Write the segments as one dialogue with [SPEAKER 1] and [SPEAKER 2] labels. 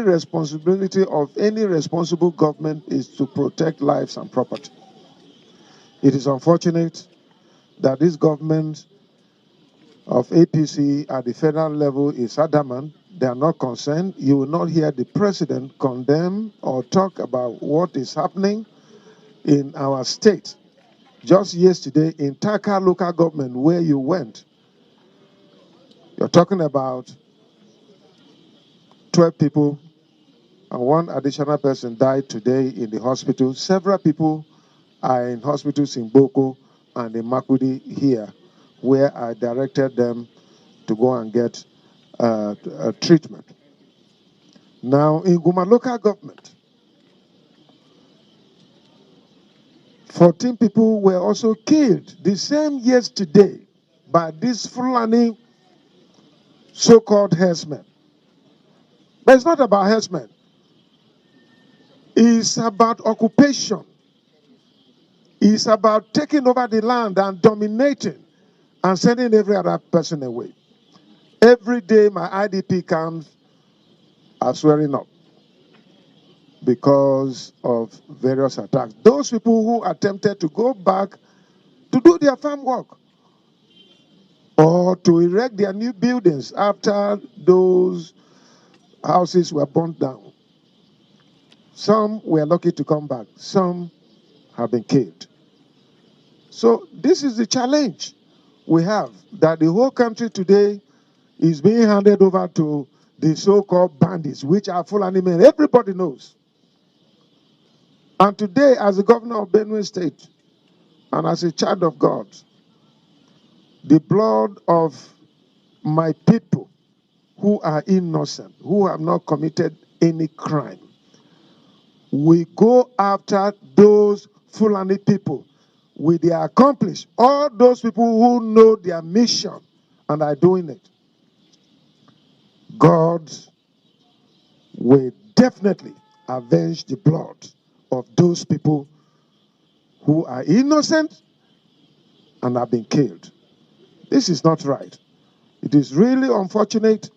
[SPEAKER 1] responsibility of any responsible government is to protect lives and property. It is unfortunate that this government of APC at the federal level is adamant. They are not concerned. You will not hear the president condemn or talk about what is happening in our state. Just yesterday in Taka local government where you went, you're talking about 12 people and one additional person died today in the hospital. Several people are in hospitals in Boko and in Makudi here, where I directed them to go and get treatment. Now, in Guma local government, 14 people were also killed the same yesterday by these Fulani so-called herdsmen. But it's not about herdsmen. It's about occupation. It's about taking over the land and dominating and sending every other person away. Every day my IDP camps are swearing up because of various attacks. Those people who attempted to go back to do their farm work or to erect their new buildings after those houses were burnt down. Some were lucky to come back. Some have been killed. So this is the challenge we have, that the whole country today is being handed over to the so-called bandits, which are Fulani men. Everybody knows. And today, as the governor of Benin State, and as a child of God, the blood of my people who are innocent, who have not committed any crime, we go after those Fulani people with their accomplice, all those people who know their mission and are doing it. God will definitely avenge the blood of those people who are innocent and have been killed. This is not right. It is really unfortunate.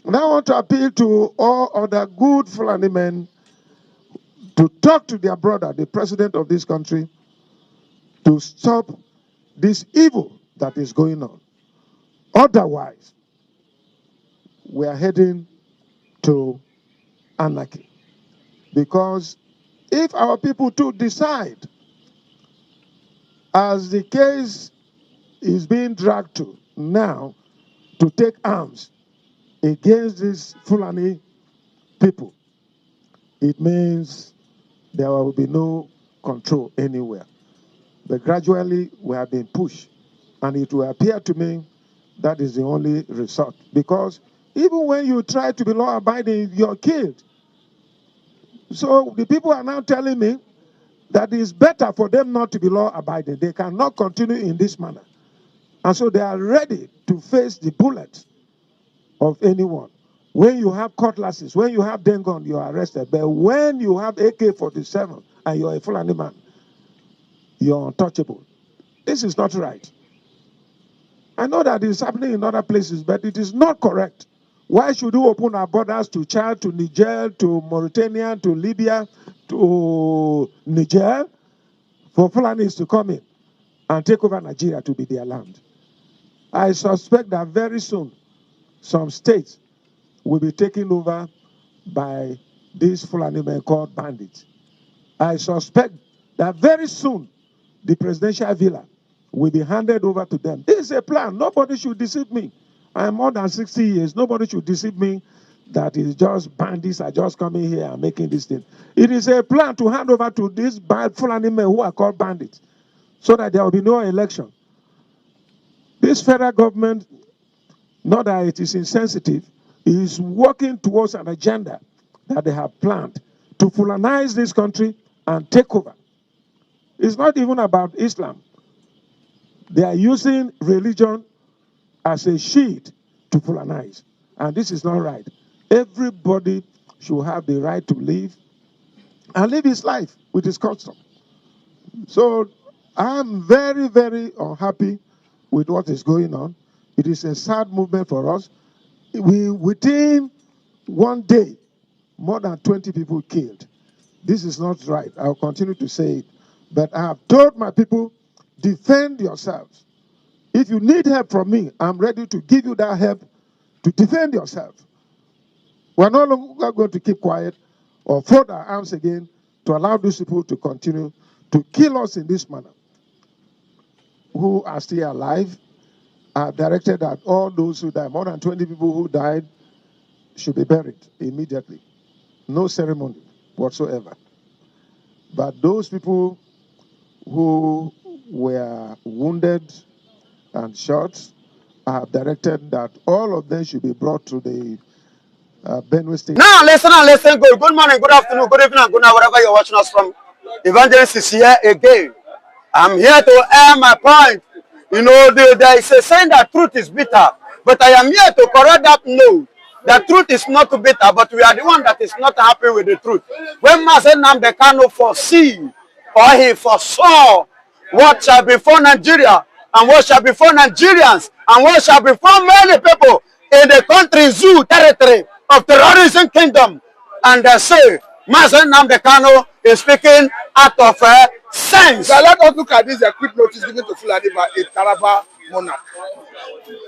[SPEAKER 1] And I want to appeal to all other good Fulani men to talk to their brother, the president of this country, to stop this evil that is going on. Otherwise, we are heading to anarchy. Because if our people too decide, as the case is being dragged to now, to take arms against these Fulani people, it means there will be no control anywhere. But gradually we have been pushed, and it will appear to me that is the only resort. Because even when you try to be law-abiding, you're killed. So the people are now telling me that it's better for them not to be law-abiding. They cannot continue in this manner. And so they are ready to face the bullets of anyone. When you have cutlasses, when you have dengon, you are arrested. But when you have AK-47 and you're a Fulani man, you're untouchable. This is not right. I know that it's happening in other places, but it is not correct. Why should we open our borders to Chad, to Niger, to Mauritania, to Libya, to Niger, for Fulanis to come in and take over Nigeria to be their land? I suspect that very soon, some states will be taken over by these Fulani men called bandits. I suspect that very soon, the presidential villa will be handed over to them. This is a plan. Nobody should deceive me. I am more than 60 years. Nobody should deceive me that it's just bandits are just coming here and making this thing. It is a plan to hand over to these bad Fulani men who are called bandits so that there will be no election. This federal government, not that it is insensitive, is working towards an agenda that they have planned to Fulanize this country and take over. It's not even about Islam. They are using religion as a shield to Fulanize. And this is not right. Everybody should have the right to live and live his life with his custom. So I'm very, very unhappy with what is going on. It is a sad movement for us. Within one day, more than 20 people killed. This is not right. I'll continue to say it. But I have told my people, defend yourselves. If you need help from me, I'm ready to give you that help to defend yourself. We're no longer going to keep quiet or fold our arms again to allow these people to continue to kill us in this manner. Who are still alive are directed at all those who died. More than 20 people who died should be buried immediately. No ceremony whatsoever. But those people who were wounded and shot are directed that all of them should be brought to the Benue State.
[SPEAKER 2] Now listen and listen good. Good morning, good afternoon, good evening, and good night, wherever you're watching us from. Evangelist is here again. I'm here to air my point. You know, there is a saying that truth is bitter, but I am here to correct that no. The truth is not bitter, but we are the one that is not happy with the truth. When Mazen Nnamdi Kanu foresee or he foresaw what shall befall Nigeria and what shall befall Nigerians and what shall befall many people in the country zoo territory of terrorism kingdom, and they say Mazen Nnamdi Kanu is speaking out of sense.
[SPEAKER 3] So let us look at this quick notice given to Fulani by a Taraba monarch.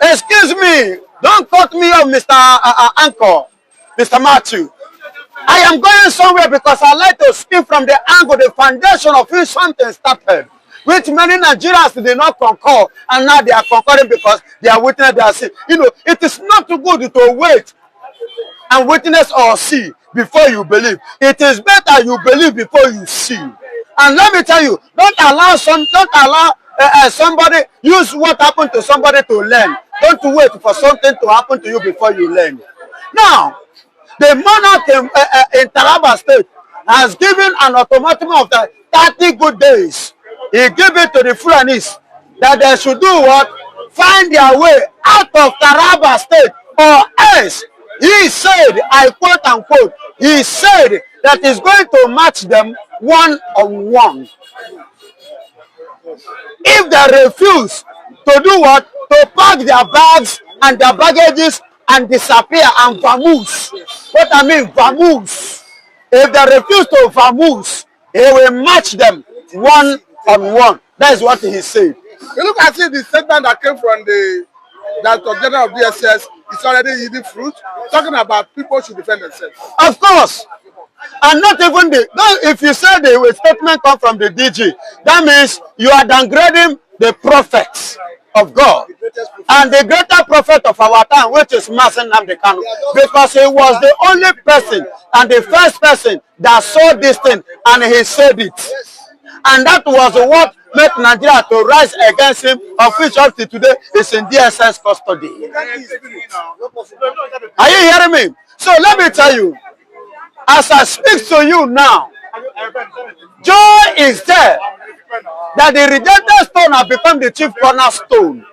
[SPEAKER 2] Excuse me, don't cut me off, Mr. Anchor, Mr. Matthew. I am going somewhere because I like to speak from the angle, the foundation of which something started, which many Nigerians did not concur, and now they are concurring because they are witnessing their sin. You know, it is not too good to wait and witness or see before you believe. It is better you believe before you see. And let me tell you, don't allow somebody use what happened to somebody to learn. Don't wait for something to happen to you before you learn. Now, the monarch in Taraba State has given an ultimatum of the 30 good days. He gave it to the Fulanis that they should do what? Find their way out of Taraba State, or else he said, I quote unquote, he said that he's going to match them one-on-one. If they refuse to do what? To pack their bags and their baggages and disappear and vamoose. What I mean, vamoose. If they refuse to vamoose, he will match them one-on-one. That is what he said.
[SPEAKER 3] You look at the statement that came from the Director General of DSS. It's already yielding fruit, talking about people should defend themselves.
[SPEAKER 2] Of course. And not even if you say the statement come from the DG, that means you are downgrading the prophets of God and the greater prophet of our time, which is Mazen Nnamdi Kanu, because he was the only person and the first person that saw this thing and he said it. And that was what made Nigeria to rise against him, of which up to today is in DSS custody. Are you hearing me? So let me tell you, as I speak to you now, joy is there that the rejected stone has become the chief cornerstone.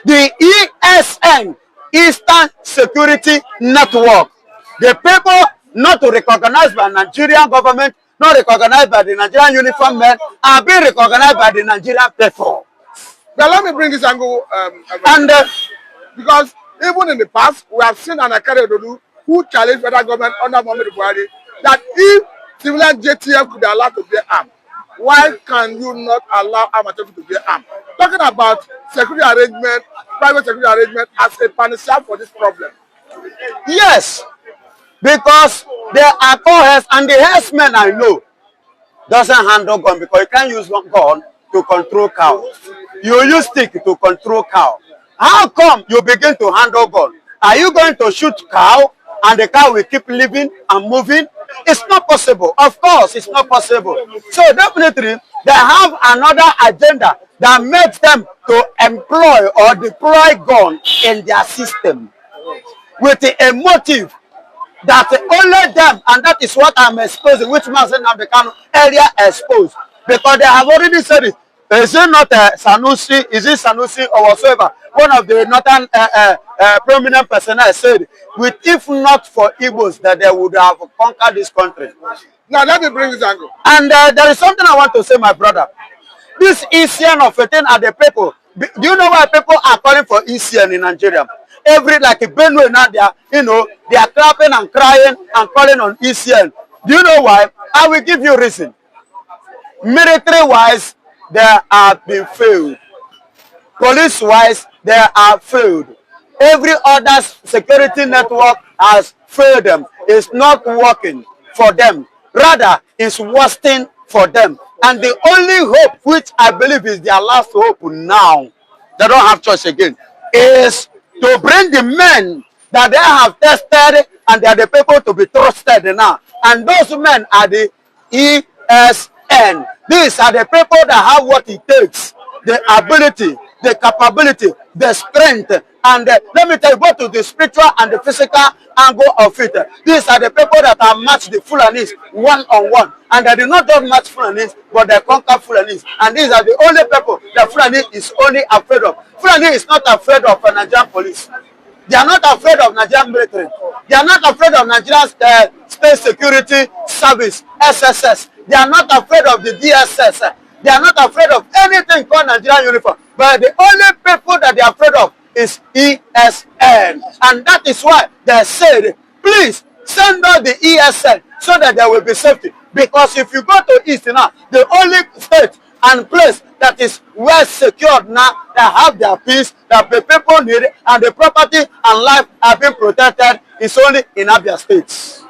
[SPEAKER 2] The ESN, Eastern Security Network, the people not recognized by Nigerian government, not recognized by the Nigerian uniform men, are being recognized by the Nigerian people.
[SPEAKER 3] Now let me bring this angle, because even in the past, we have seen an Akere Ododu who challenged federal government under Muhammadu Buhari that if civilian JTF could be allowed to bear arms, why can you not allow amateur to bear arms? Talking about security arrangement, private security arrangement as a panacea for this problem.
[SPEAKER 2] Yes, because there are co-heads, and the headsmen I know doesn't handle gun because you can't use gun to control cows. You use stick to control cow. How come you begin to handle gun? Are you going to shoot cow and the cow will keep living and moving? It's not possible. Of course, it's not possible. So definitely, they have another agenda that makes them to employ or deploy gun in their system with a motive that only them, and that is what I'm exposing, which Mazen Nnamdi Kanu earlier exposed, because they have already said it. Is it not Sanusi? Is it Sanusi or whatsoever? One of the northern prominent personnel said, with if not for Igbos, that they would have conquered this country.
[SPEAKER 3] Now let me bring this angle.
[SPEAKER 2] And there is something I want to say, my brother. This ECN of a thing are the people. Do you know why people are calling for ECN in Nigeria? every like a Benue now they are clapping and crying and calling on ECN. Do you know why? I will give you reason. Military wise, they have been failed. Police wise, they are failed. Every other security network has failed them. It's not working for them. Rather, it's worsening for them. And the only hope, which I believe is their last hope now, they don't have choice again, is to bring the men that they have tested and they are the people to be trusted now. And those men are the ESN. These are the people that have what it takes, the ability, the capability, the strength, and let me tell you, both to the spiritual and the physical angle of it. These are the people that have matched the Fulanis one-on-one, and they do not just match Fulanis, but they conquer Fulanis. And these are the only people that Fulani is only afraid of. Fulani is not afraid of Nigerian police. They are not afraid of Nigerian military. They are not afraid of Nigerian State Security Service, SSS. They are not afraid of the DSS. They are not afraid of anything called Nigerian uniform. But the only people that they are afraid of is ESN. And that is why they said, please send out the ESN so that there will be safety. Because if you go to East now, the only state and place that is well secured now, that have their peace, that the people need, and the property and life are being protected, is only in Abia States.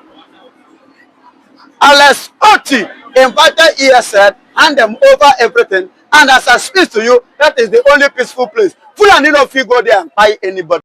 [SPEAKER 2] Alex Oti invited ESN, hand them over everything, and as I speak to you, that is the only peaceful place. Fulani no fit go there and buy anybody.